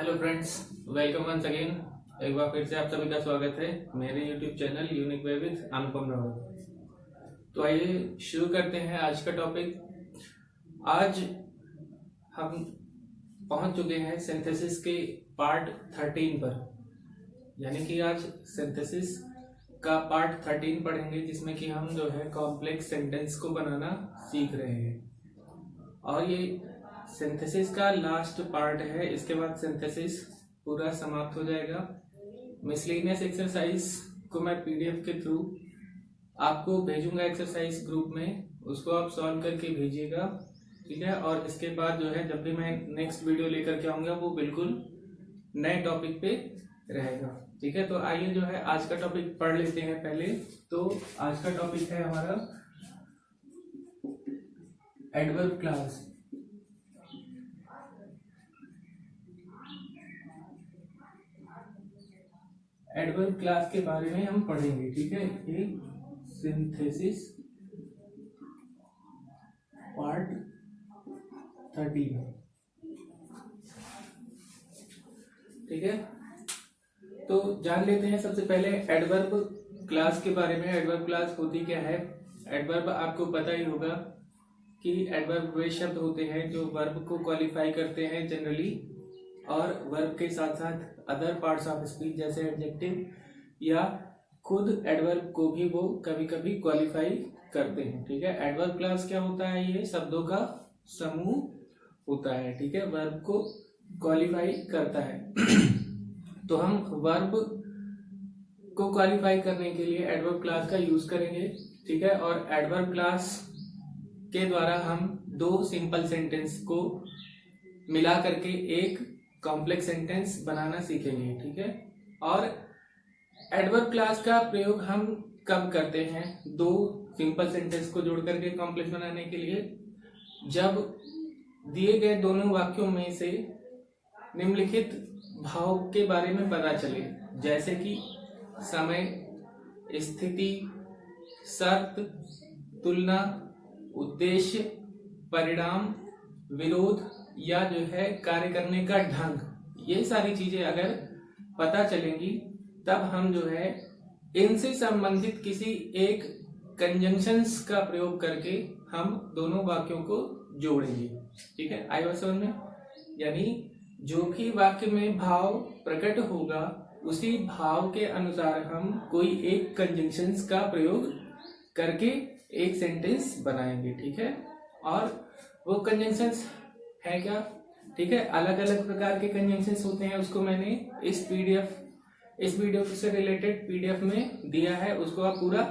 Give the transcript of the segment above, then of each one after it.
Hello friends, welcome once again. एक बार फिर से आप सभी का स्वागत है मेरे YouTube channel unique way with Anupam Rawat. तो आइए शुरू करते हैं आज का टॉपिक। आज हम पहुंच चुके हैं सिंथेसिस के पार्ट 13 पर, यानी कि आज सिंथेसिस का पार्ट 13 पढ़ेंगे, जिसमें कि हम जो है कॉम्प्लेक्स सेंटेंस को बनाना सीख रहे हैं। और ये सिंथेसिस का लास्ट पार्ट है। इसके बाद सिंथेसिस पूरा समाप्त हो जाएगा। मिसलेनियस एक्सरसाइज को मैं पीडीएफ के थ्रू आपको भेजूंगा एक्सरसाइज ग्रुप में, उसको आप सॉल्व करके भेजिएगा, ठीक है। और इसके बाद जो है जब भी मैं नेक्स्ट वीडियो लेकर के आऊंगा वो बिल्कुल नए टॉपिक पे रहेगा, ठीक है। तो आइए जो है आज का टॉपिक पढ़ लेते हैं पहले। तो आज का टॉपिक है हमारा एडवर्ब क्लास। एडवर्ब क्लास के बारे में हम पढ़ेंगे, ठीक है। एक सिंथेसिस पार्ट 13, ठीक है। तो जान लेते हैं सबसे पहले एडवर्ब क्लास के बारे में। एडवर्ब क्लास होती क्या है? एडवर्ब आपको पता ही होगा कि एडवर्ब वे शब्द होते हैं जो वर्ब को क्वालिफाई करते हैं जनरली, और वर्ब के साथ साथ अदर पार्ट्स ऑफ स्पीच जैसे एडजेक्टिव या खुद एडवर्ब को भी वो कभी कभी क्वालिफाई करते हैं, ठीक है। एडवर्ब क्लास क्या होता है? ये शब्दों का समूह होता है, ठीक है, वर्ब को क्वालिफाई करता है। तो हम वर्ब को क्वालिफाई करने के लिए एडवर्ब क्लास का यूज करेंगे, ठीक है। और एडवर्ब क्लास के द्वारा हम दो सिंपल सेंटेंस को मिला करके एक कॉम्प्लेक्स सेंटेंस बनाना सीखेंगे, ठीक है। और एडवर्ब क्लास का प्रयोग हम कब करते हैं? दो सिंपल सेंटेंस को जोड़ करके कॉम्प्लेक्स बनाने के लिए, जब दिए गए दोनों वाक्यों में से निम्नलिखित भाव के बारे में पता चले, जैसे कि समय, स्थिति, शर्त, तुलना, उद्देश्य, परिणाम, विरोध या जो है कार्य करने का ढंग। ये सारी चीजें अगर पता चलेंगी तब हम जो है इनसे संबंधित किसी एक कंजंक्शंस का प्रयोग करके हम दोनों वाक्यों को जोड़ेंगे, ठीक है। आई बात समझ में? यानी जो भी वाक्य में भाव प्रकट होगा उसी भाव के अनुसार हम कोई एक कंजंक्शंस का प्रयोग करके एक सेंटेंस बनाएंगे, ठीक है। और वो कंजंक्शंस है क्या? ठीक है, अलग अलग प्रकार के कंजंक्शंस होते हैं। उसको मैंने इस वीडियो से रिलेटेड पीडीएफ में दिया है, उसको आप पूरा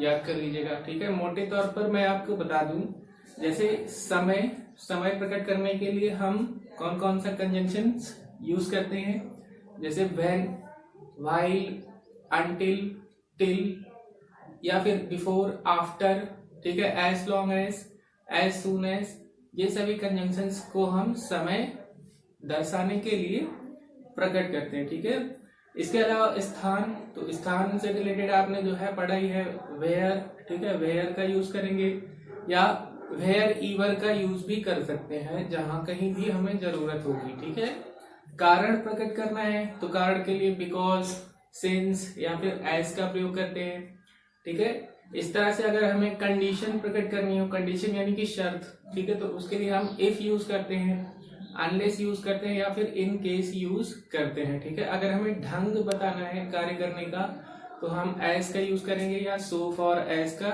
याद कर लीजिएगा, ठीक है। मोटे तौर पर मैं आपको बता दूं, जैसे समय प्रकट करने के लिए हम कौन कौन सा कंजंक्शंस यूज करते हैं, जैसे व्हेन, व्हाइल, अनटिल, टिल, या फिर बिफोर, आफ्टर, ठीक है, as long as soon as. ये सभी कंजंक्शंस को हम समय दर्शाने के लिए प्रकट करते हैं, ठीक है। इसके अलावा स्थान, तो स्थान से रिलेटेड आपने जो है पढ़ा ही है, वेयर, ठीक है, वेयर का यूज करेंगे, या वेयर ईवर का यूज भी कर सकते हैं जहां कहीं भी हमें जरूरत होगी, ठीक है। कारण प्रकट करना है तो कारण के लिए बिकॉज, सिंस या फिर एज का प्रयोग करते हैं, ठीक है। इस तरह से अगर हमें कंडीशन प्रकट करनी हो, कंडीशन यानी कि शर्त, ठीक है, तो उसके लिए हम इफ यूज करते हैं, अनलेस यूज करते हैं या फिर इन केस यूज करते हैं, ठीक है। अगर हमें ढंग बताना है कार्य करने का तो हम एज का यूज करेंगे या सो फॉर एज का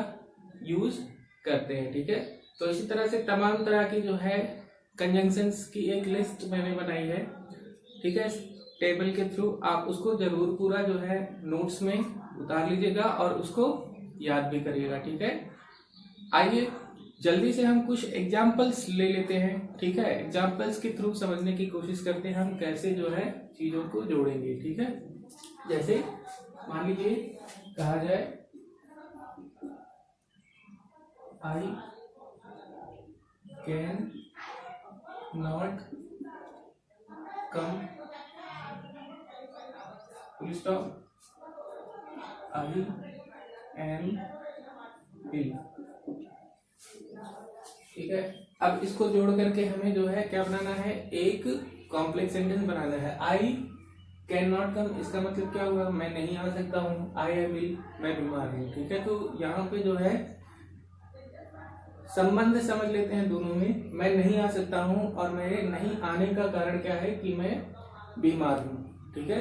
यूज करते हैं, ठीक है। तो इसी तरह से तमाम तरह की जो है कंजंक्शंस की एक लिस्ट मैंने बनाई है, ठीक है, टेबल के थ्रू। आप उसको जरूर पूरा जो है नोट्स में उतार लीजिएगा और उसको याद भी करिएगा, ठीक है। आइए जल्दी से हम कुछ एग्जाम्पल्स ले लेते हैं, ठीक है। एग्जाम्पल्स के थ्रू समझने की कोशिश करते हैं हम कैसे जो है चीजों को जोड़ेंगे, ठीक है। जैसे मान लीजिए कहा जाए I can not come, full stop, I am ill, ठीक है। अब इसको जोड़ करके हमें जो है क्या बनाना है? एक कॉम्प्लेक्स सेंटेंस बनाना है। आई कैन नॉट कम, इसका मतलब क्या हुआ, मैं नहीं आ सकता हूँ। आई एम इल, मैं बीमार हूँ। ठीक है, तो यहाँ पे जो है संबंध समझ लेते हैं दोनों में। मैं नहीं आ सकता हूँ और मेरे नहीं आने का कारण क्या है कि मैं बीमार हूँ। ठीक है,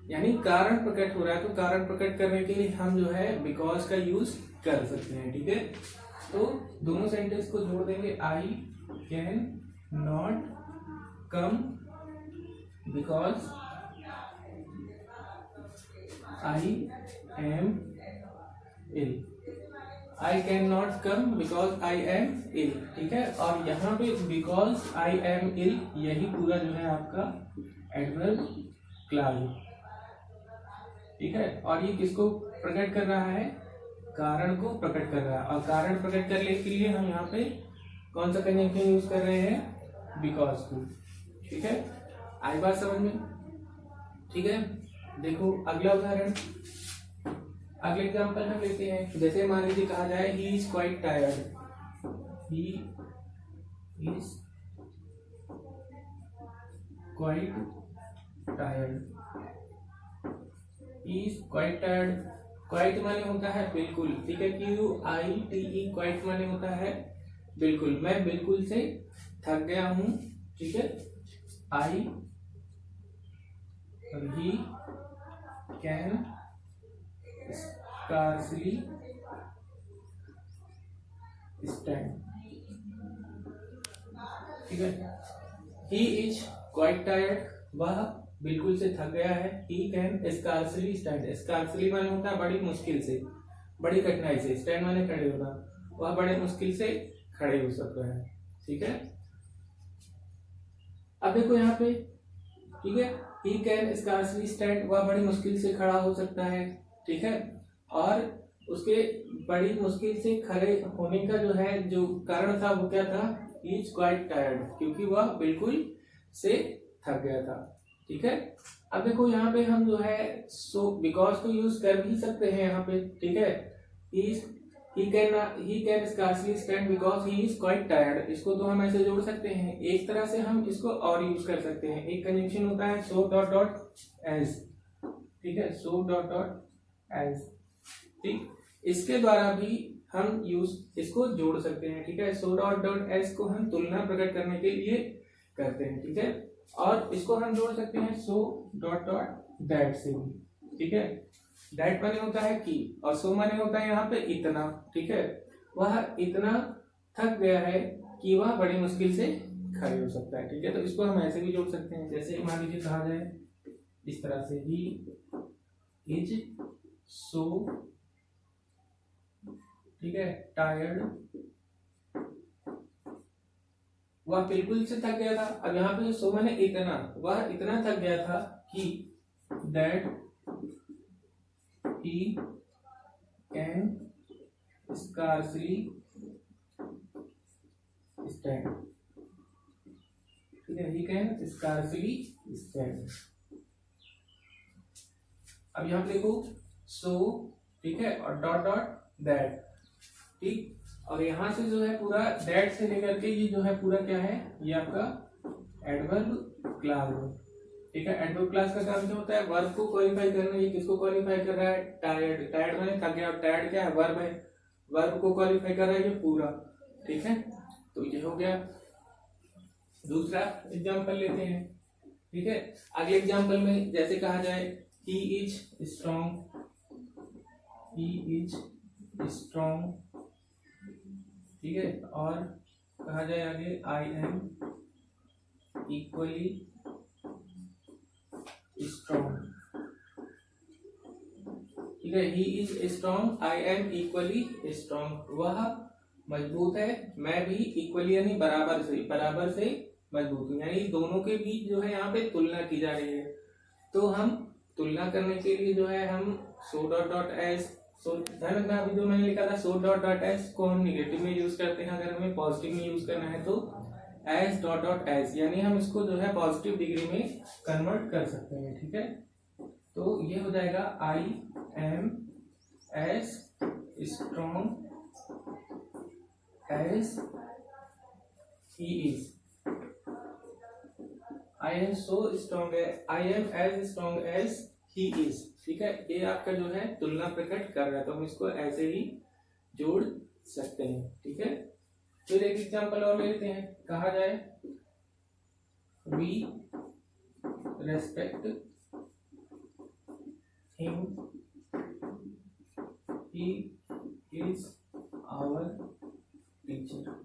यानी कारण प्रकट हो रहा है, तो कारण प्रकट करने के लिए हम जो है बिकॉज का यूज कर सकते हैं। ठीक है, तो दोनों सेंटेंस को जोड़ देंगे। I can not come because I am ill. I can not come because I am ill. ठीक है, और यहाँ पे बिकॉज आई एम इल यही पूरा जो है आपका एडवर्ब क्लास है। ठीक है, और ये किसको प्रकट कर रहा है, कारण को प्रकट कर रहा है। और कारण प्रकट करने के लिए हम यहाँ पे कौन सा कंजंक्शन यूज कर रहे हैं, बिकॉज को। ठीक है, आई बात समझ में। ठीक है, देखो अगला उदाहरण, अगले एग्जाम्पल हम लेते हैं। जैसे मान लीजिए कहा जाए he is quite tired, he is quite tired, he is quite tired. Quite माने होता है बिल्कुल। ठीक है, QUITE क्वाइट माने होता है बिल्कुल, मैं बिल्कुल से थक गया हूं। ठीक है, आई और ही कैन scarcely stand। ठीक है, he is quite tired, वह बिल्कुल से थक गया है। he can scarcely stand, scarcely माने होता है बड़ी मुश्किल से, बड़ी कठिनाई से। stand माने खड़े होना, वह बड़े मुश्किल से खड़े हो सकता है। ठीक है, अब देखो यहाँ पे, ठीक है, he can scarcely stand, वह बड़ी मुश्किल से खड़ा हो सकता है। ठीक है, और उसके बड़ी मुश्किल से खड़े होने का जो है जो कारण था वो क्या था, ही इज क्वाइट टायर्ड, क्योंकि वह बिल्कुल से थक गया था। ठीक है, अब देखो यहाँ पे हम जो है सो बिकॉज को यूज कर भी सकते हैं यहाँ पे। ठीक है, he can scarcely stand because he is quite tired, इसको तो हम ऐसे जोड़ सकते हैं। एक तरह से हम इसको और यूज कर सकते हैं, एक कंजंक्शन होता है so डॉट डॉट एज। ठीक है, so डॉट डॉट एज। ठीक, इसके द्वारा भी हम यूज इसको जोड़ सकते हैं। ठीक है, सो डॉट डॉट एस को हम तुलना प्रकट करने के लिए करते हैं। ठीक है, और इसको हम जोड़ सकते हैं सो डॉट डॉट दैट से भी। ठीक है, दैट माने होता है कि, और सो माने होता है यहाँ पे इतना। ठीक है, वह इतना थक गया है कि वह बड़ी मुश्किल से खड़े हो सकता है। ठीक है, तो इसको हम ऐसे भी जोड़ सकते हैं, जैसे मान लीजिए कहा जाए इस तरह से, ही इज सो, ठीक है, टायर्ड, वह बिल्कुल से थक गया था। अब यहाँ पे सो माने इतना, वह इतना थक गया था कि that he can scarcely stand. ठीक है, ही कैन स्कार्सली स्टैंड। अब यहाँ पे देखो सो, ठीक है, और डॉट डॉट दैट। ठीक, और यहां से जो है पूरा दैट से लेकर के ये जो है पूरा क्या है, ये आपका एडवर्ब क्लास है। ठीक है, एडवर्ब क्लास का काम क्या होता है, वर्ब को क्वालिफाई करना। ये किसको क्वालिफाई कर रहा है, टायर्ड। टायर्ड माने थक गया, टायर्ड क्या है, वर्ब है, वर्ब को क्वालिफाई कर रहा है ये पूरा। ठीक है, तो ये हो गया। दूसरा एग्जाम्पल लेते हैं। ठीक है, अगले एग्जाम्पल में जैसे कहा जाए he is strong, he is strong. ठीक है, और कहा जाए आगे आई एम इक्वली स्ट्रॉन्ग। ठीक है, he is strong, I am equally strong, वह मजबूत है, मैं भी इक्वली यानी बराबर से मजबूत हूँ। यानी दोनों के बीच जो है यहाँ पे तुलना की जा रही है। तो हम तुलना करने के लिए जो है हम सो डॉट डॉट एस, सो ध्यान रखना अभी जो मैंने लिखा था सो डॉट डॉट एस को हम निगेटिव में यूज करते हैं, अगर हमें पॉजिटिव में यूज करना है तो एस डॉट डॉट एस, यानी हम इसको जो है पॉजिटिव डिग्री में कन्वर्ट कर सकते हैं। ठीक है, तो ये हो जाएगा I am as strong as he is. I am so strong है, I am as strong as he is. ठीक है, ये आपका जो है तुलना प्रकट कर रहा है, तो हम इसको ऐसे ही जोड़ सकते हैं। ठीक है, फिर एक एग्जांपल और लेते हैं। कहा जाए we respect him, he is our teacher.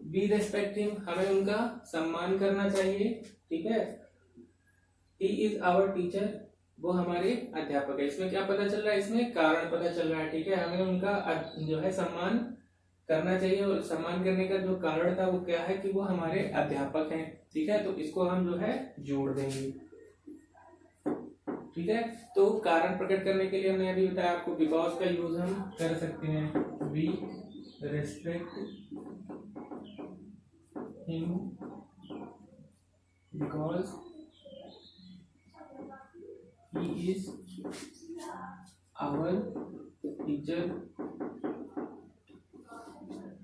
We respect him, हमें उनका सम्मान करना चाहिए। ठीक है, ही इज आवर टीचर, वो हमारे अध्यापक है। इसमें क्या पता चल रहा है, इसमें कारण पता चल रहा है। ठीक है, हमें उनका जो है सम्मान करना चाहिए, और सम्मान करने का जो कारण था वो क्या है कि वो हमारे अध्यापक हैं। ठीक है, तो इसको हम जो है जोड़ देंगे। ठीक है, तो कारण प्रकट करने के लिए हमने अभी बताया आपको बिकॉज का यूज हम कर सकते हैं। We respect him because he is our teacher.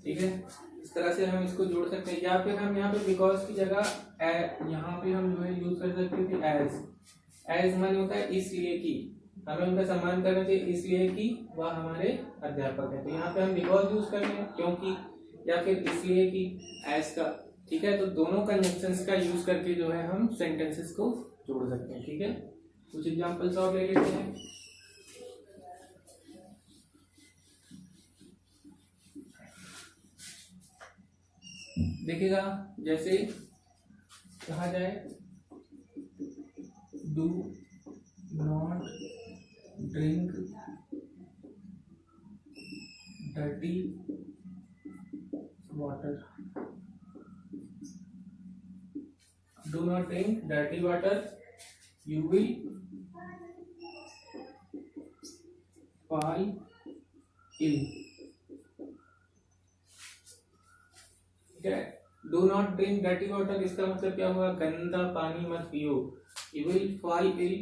ठीक है, इस तरह से हम इसको जोड़ सकते हैं, या फिर हम यहाँ पे बिकॉज की जगह यहाँ पे हम जो है यूज कर सकते थे एज। एज मान होता है इसलिए कि, हमें उनका सम्मान करना चाहिए इसलिए कि वह हमारे अध्यापक है। तो यहाँ पे हम बिकॉज यूज कर रहे हैं क्योंकि, या फिर इसलिए कि एज का। ठीक है, तो दोनों कंजंक्शंस का यूज करके जो है हम सेंटेंसेस को जोड़ सकते हैं। ठीक है, कुछ एग्जांपल्स और ले लेते हैं। देखिएगा, जैसे कहा जाए do not drink dirty water. Do not drink dirty water, you will fall ill। ठीक है, do not drink dirty water, इसका मतलब क्या हुआ, गंदा पानी मत पियो। यू विल फॉल इल,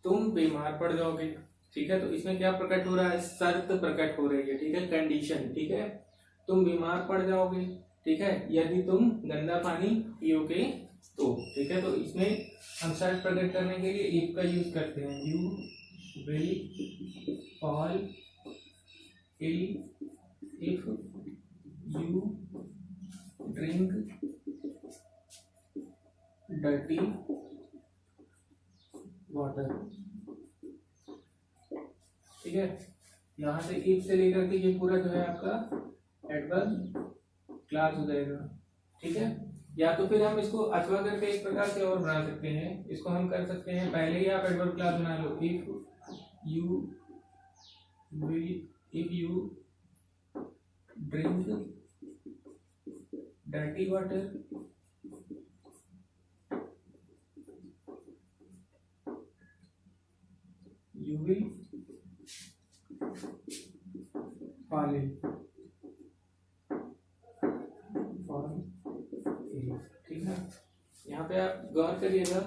तुम बीमार पड़ जाओगे। ठीक है, तो इसमें क्या प्रकट हो रहा है, शर्त प्रकट हो रही है। ठीक है, कंडीशन। ठीक है, तुम बीमार पड़ जाओगे। ठीक है, यदि तुम गंदा पानी पियोगे तो। ठीक है, तो इसमें हम शर्त प्रकट करने के लिए इफ का यूज करते हैं। You will fall ill if you drink dirty water। ठीक है, यहाँ से if से लेकर के ये पूरा जो है आपका एडवर्ब क्लास हो जाएगा। ठीक है, या तो फिर हम इसको अथवा करके एक प्रकार से और बना सकते हैं। इसको हम कर सकते हैं, पहले ही आप एडवर्ब क्लास बना लो। if you drink dirty water, you will fall ill। ठीक है, यहाँ पे आप गौर करिएगा।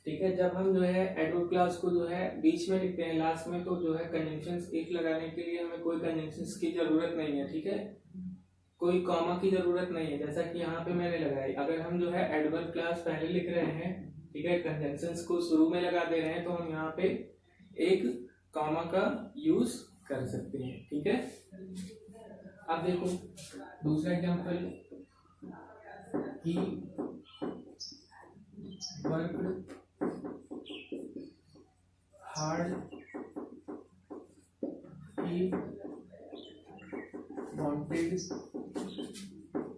ठीक है, जब हम जो है एडवर्ब क्लास को जो है बीच में लिखते हैं, लास्ट में, तो जो है कंजंक्शंस एक लगाने के लिए हमें कोई कंजंक्शंस की जरूरत नहीं है। ठीक है, कोई कॉमा की जरूरत नहीं है, जैसा कि यहाँ पे मैंने लगाई। अगर हम जो है एडवर्ब क्लास पहले लिख रहे हैं, ठीक है, कंजंक्शंस को शुरू में लगा दे रहे हैं, तो हम यहाँ पे एक कॉमा का यूज कर सकते हैं। ठीक है, अब देखो दूसरा example, he worked hard, he wanted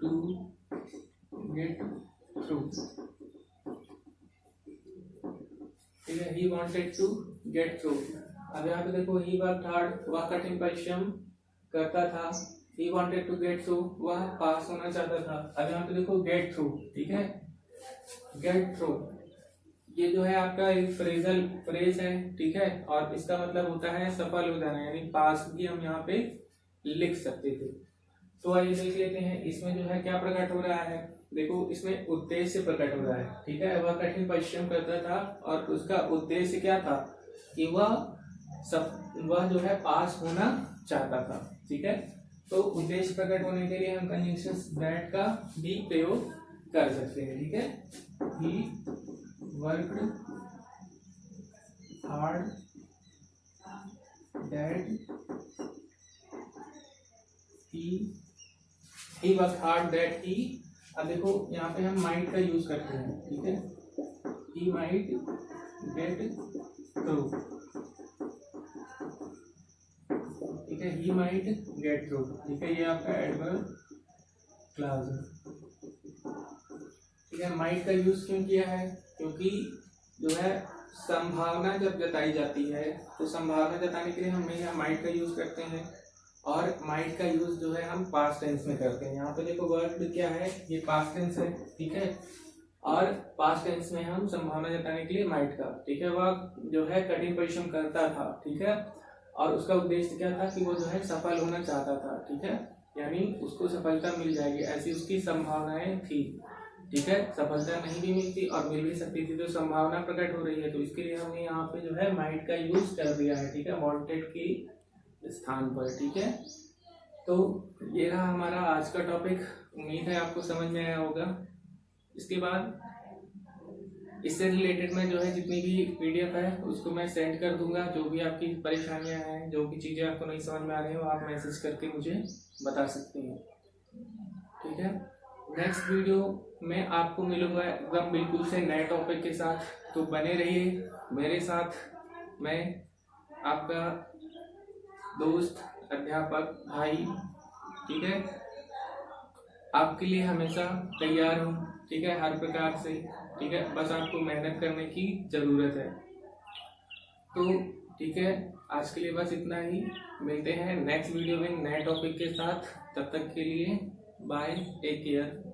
to get through। ठीक है, he wanted to get through। अब यहाँ पे देखो, he worked hard, वह कठिन परिश्रम करता था। he wanted to get through, वह पास होना चाहता था। अब यहाँ पे देखो get through। ठीक है, get through ये जो है आपका एक फ्रेजल फ्रेज है। ठीक है, और इसका मतलब होता है सफल हो जाना, यानी पास भी हम यहाँ पे लिख सकते थे। तो आइए देख लेते हैं, इसमें जो है क्या प्रकट हो रहा है। देखो, इसमें उद्देश्य प्रकट हो रहा है। ठीक है, वह कठिन परिश्रम करता था और उसका उद्देश्य क्या था कि वह जो है पास होना चाहता था। ठीक है, तो उद्देश्य प्रकट होने के लिए हम कंजंक्शंस दैट का भी प्रयोग कर सकते हैं। ठीक है, he worked hard that he work hard that he. अब देखो यहाँ पे हम माइट का यूज करते हैं। ठीक है, ही माइट गेट थ्रू। ठीक है, ही माइट गेट थ्रू। ठीक है, ये आपका एडवर्ब क्लास है। ठीक है, माइट का यूज क्यों किया है? क्योंकि जो है संभावना जब जताई जाती है तो संभावना जताने के लिए हम यहाँ माइट का यूज करते हैं, और माइट का यूज जो है हम पास्ट टेंस में करते हैं। यहाँ पे देखो वर्ब क्या है, ये पास्ट टेंस है। ठीक है, और पास्ट टेंस में हम संभावना जताने के लिए माइट का। ठीक है, वह जो है कठिन परिश्रम करता था। ठीक है, और उसका उद्देश्य क्या था कि वो जो है सफल होना चाहता था। ठीक है, यानी उसको सफलता मिल जाएगी ऐसी उसकी संभावनाएं थी। ठीक है, सफलता नहीं भी मिलती और मिल भी सकती थी, तो संभावना प्रकट हो रही है, तो इसके लिए हमने यहाँ पे जो है माइट का यूज कर दिया है। ठीक है, वांटेड की स्थान पर। ठीक है, तो ये रहा हमारा आज का टॉपिक। उम्मीद है आपको समझ में आया होगा। इसके बाद इससे रिलेटेड में जो है जितनी भी पीडीएफ है उसको मैं सेंड कर दूंगा। जो भी आपकी परेशानियां हैं, जो भी चीज़ें आपको नहीं समझ में आ रही हो, आप मैसेज करके मुझे बता सकते हैं। ठीक है, नेक्स्ट वीडियो में आपको मिलूंगा एकदम बिल्कुल से नए टॉपिक के साथ, तो बने रहिए मेरे साथ। मैं आपका दोस्त, अध्यापक, भाई, ठीक है, आपके लिए हमेशा तैयार हूँ। ठीक है, हर प्रकार से। ठीक है, बस आपको मेहनत करने की ज़रूरत है। तो ठीक है, आज के लिए बस इतना ही। मिलते हैं नेक्स्ट वीडियो में नए टॉपिक के साथ। तब तक के लिए बाय, टेक केयर।